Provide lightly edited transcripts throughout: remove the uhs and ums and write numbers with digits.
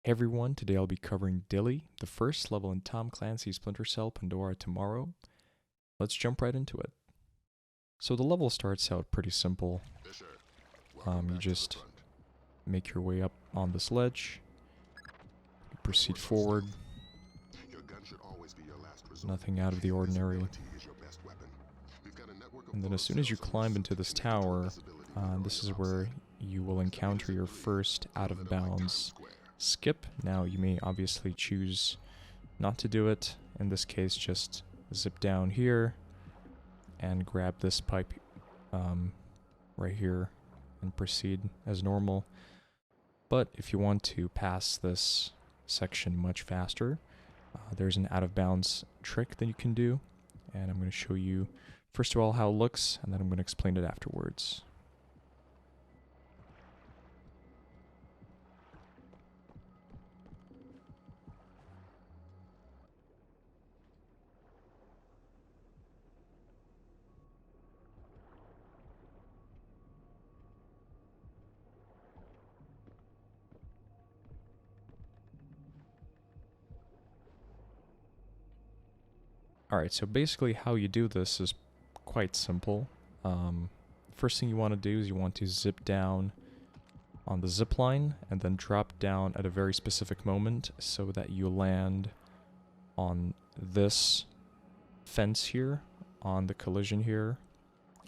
Hey everyone, today I'll be covering Dili, the first level in Tom Clancy's Splinter Cell Pandora tomorrow. Let's jump right into it. So the level starts out pretty simple. You just make your way up on this ledge, you proceed forward, nothing out of the ordinary. And then as soon as you climb into this tower, this is where you will encounter your first out-of-bounds skip. Now you may obviously choose not to do it. In this case, just zip down here and grab this pipe right here and proceed as normal. But if you want to pass this section much faster, there's an out-of-bounds trick that you can do, and I'm going to show you first of all how it looks, and then I'm going to explain it afterwards. Alright, so basically how you do this is quite simple. First thing you want to do is you want to zip down on the zip line and then drop down at a very specific moment so that you land on this fence here, on the collision here,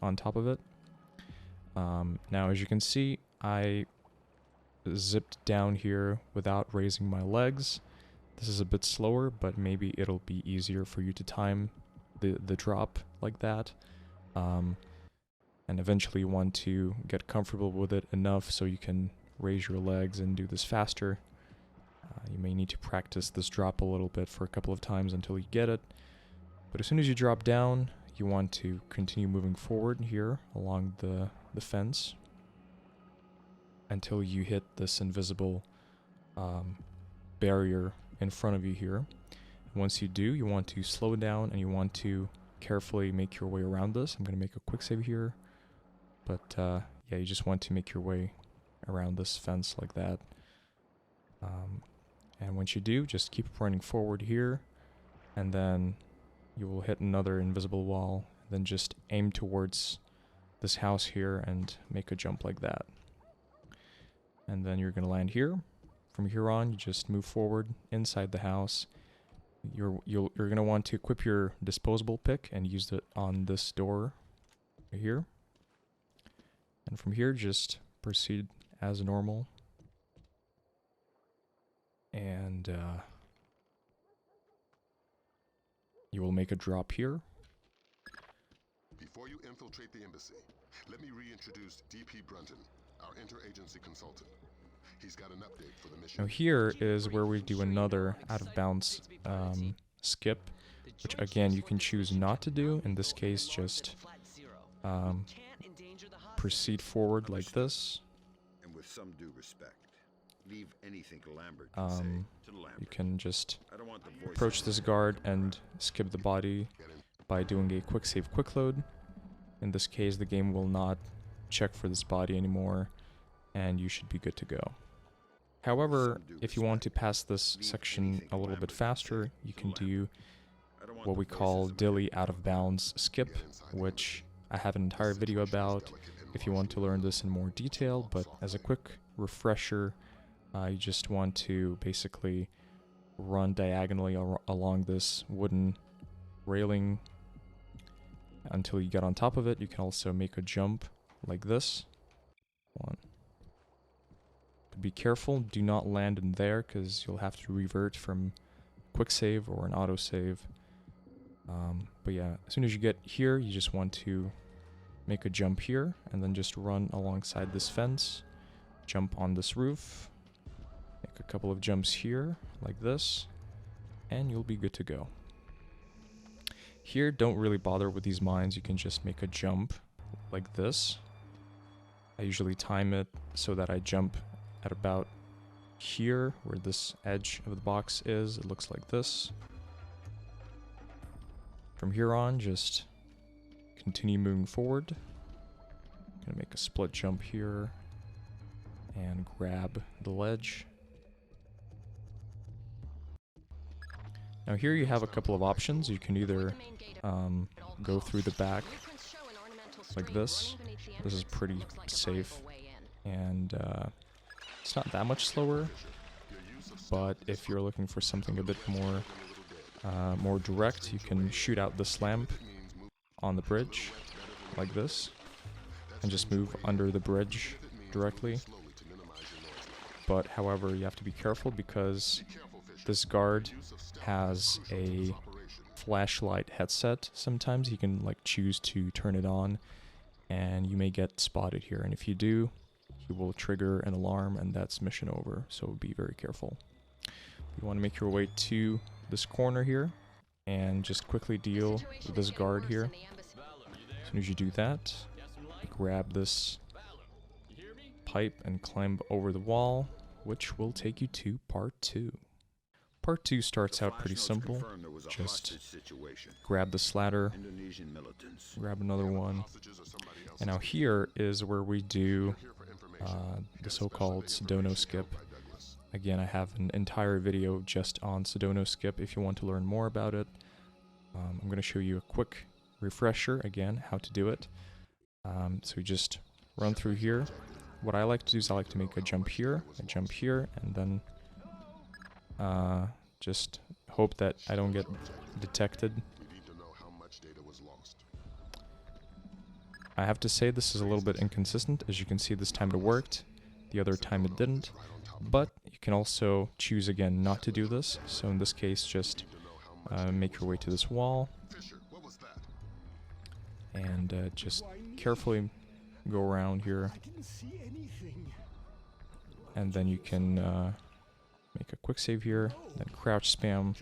on top of it. Now as you can see, I zipped down here without raising my legs. This is a bit slower, but maybe it'll be easier for you to time the drop like that. And eventually you want to get comfortable with it enough so you can raise your legs and do this faster. You may need to practice this drop a little bit for a couple of times until you get it. But as soon as you drop down, you want to continue moving forward here along the fence until you hit this invisible barrier in front of you here. Once you do, you want to slow down and you want to carefully make your way around this. I'm going to make a quick save here, but yeah, you just want to make your way around this fence like that. And once you do, just keep running forward here, and then you will hit another invisible wall. Then just aim towards this house here and make a jump like that. And then you're going to land here. From here on, you just move forward inside the house. You're going to want to equip your disposable pick and use it on this door right here. And from here, just proceed as normal. And you will make a drop here. Before you infiltrate the embassy, let me reintroduce DP Brunton, our interagency consultant. He's got an update for the mission. Now here is where we do another out-of-bounds skip, which again you can choose not to do. In this case, just proceed forward like this. And with some due respect, leave anything Lambert can say to Lambert. You can just approach this guard and skip the body by doing a quick save, quick load. In this case, the game will not check for this body anymore, and you should be good to go. However, if you want to pass this section a little bit faster, you can do what we call Dili out-of-bounds skip, which I have an entire video about if you want to learn this in more detail, but as a quick refresher, you just want to basically run diagonally along this wooden railing until you get on top of it. You can also make a jump like this. Be careful, do not land in there because you'll have to revert from quick save or an auto save. But yeah, as soon as you get here, you just want to make a jump here and then just run alongside this fence, jump on this roof, make a couple of jumps here like this, and you'll be good to go. Here, don't really bother with these mines. You can just make a jump like this. I usually time it so that I jump at about here where this edge of the box is. It looks like this. From here on, just continue moving forward. I'm gonna make a split jump here and grab the ledge. Now here you have a couple of options. You can either go through the back like this. This is pretty safe, and it's not that much slower, but if you're looking for something a bit more direct, you can shoot out this lamp on the bridge like this and just move under the bridge directly. But however, you have to be careful because this guard has a flashlight headset. Sometimes he can like choose to turn it on, and you may get spotted here, and if you do, he will trigger an alarm, and that's mission over, so be very careful. You want to make your way to this corner here and just quickly deal with this guard here. As soon as you do that, grab this pipe and climb over the wall, which will take you to part 2. Part 2 starts out pretty simple. Just grab this ladder, grab another one, and now here is where we do the so-called Sadono skip. Again, I have an entire video just on Sadono skip if you want to learn more about it. I'm going to show you a quick refresher again how to do it. So you just run through here. What I like to do is I like to make a jump here, and then just hope that I don't get detected. I have to say this is a little bit inconsistent. As you can see, this time it worked, the other time it didn't. But you can also choose again not to do this. So in this case, just make your way to this wall and just carefully go around here, and then you can make a quick save here, then crouch spam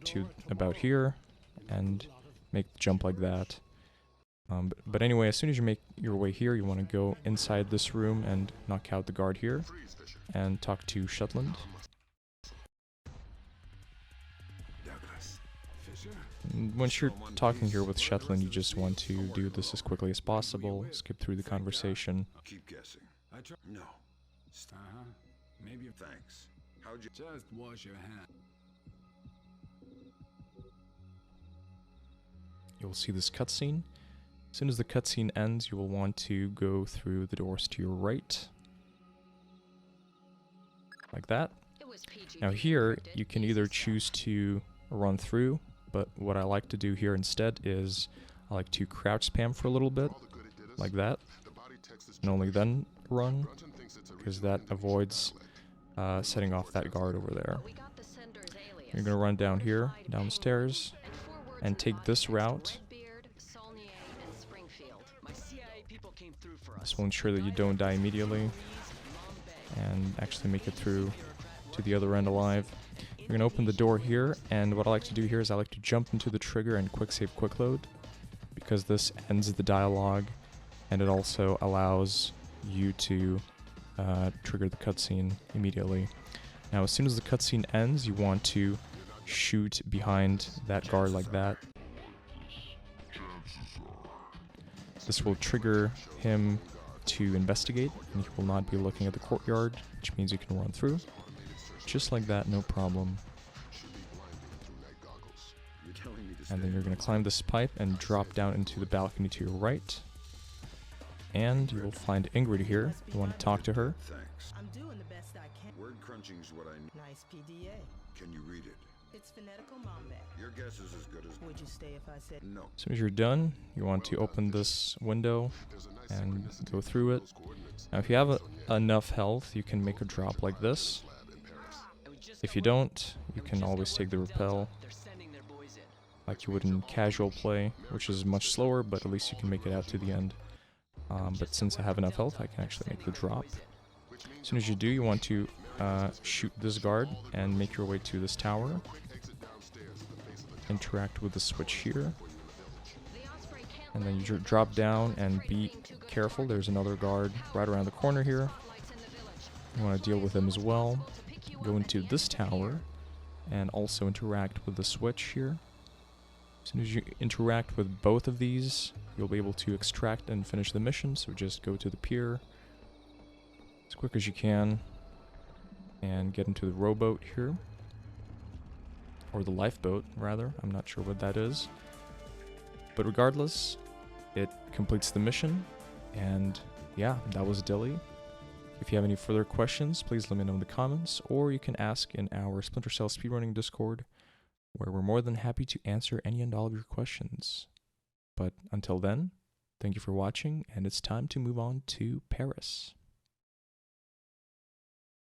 to about here and make the jump like that. But anyway, as soon as you make your way here, you want to go inside this room and knock out the guard here and talk to Shetland. Once you're talking here with Shetland, you just want to do this as quickly as possible, skip through the conversation. Keep guessing. No. Maybe. Thanks. How'd you just wash your hand? You'll see this cutscene. As soon as the cutscene ends, you will want to go through the doors to your right. Like that. Now here, you can either choose to run through, but what I like to do here instead is I like to crouch spam for a little bit, like that, and only then run, because that avoids setting off that guard over there. You're going to run down here, down the stairs, and take this route. This will ensure that you don't die immediately, and actually make it through to the other end alive. You're going to open the door here, and what I like to do here is I like to jump into the trigger and quick save quick load, because this ends the dialogue, and it also allows you to trigger the cutscene immediately. Now as soon as the cutscene ends, you want to shoot behind that guard like that. This will trigger him to investigate, and he will not be looking at the courtyard, which means you can run through. Just like that, no problem. And then you're going to climb this pipe and drop down into the balcony to your right. And you will find Ingrid here. You want to talk to her. Thanks. I'm doing the best I can. Word crunching's what I need. Nice PDA. Can you read it? It's phonetical Mombat. Your guess is as good as Would you stay if I said no. As soon as you're done, you want to open this window and go through it. Now if you have enough health, you can make a drop like this. If you don't, you can always take the rappel like you would in casual play, which is much slower, but at least you can make it out to the end. But since I have enough health, I can actually make the drop. As soon as you do, you want to shoot this guard and make your way to this tower. Interact with the switch here. And then you drop down and be careful. There's another guard right around the corner here. You want to deal with him as well. Go into this tower and also interact with the switch here. As soon as you interact with both of these, you'll be able to extract and finish the mission. So just go to the pier as quick as you can and get into the rowboat here. or the lifeboat, rather. I'm not sure what that is. But regardless, it completes the mission, and yeah, that was Dili. If you have any further questions, please let me know in the comments, or you can ask in our Splinter Cell speedrunning Discord, where we're more than happy to answer any and all of your questions. But until then, thank you for watching, and it's time to move on to Paris.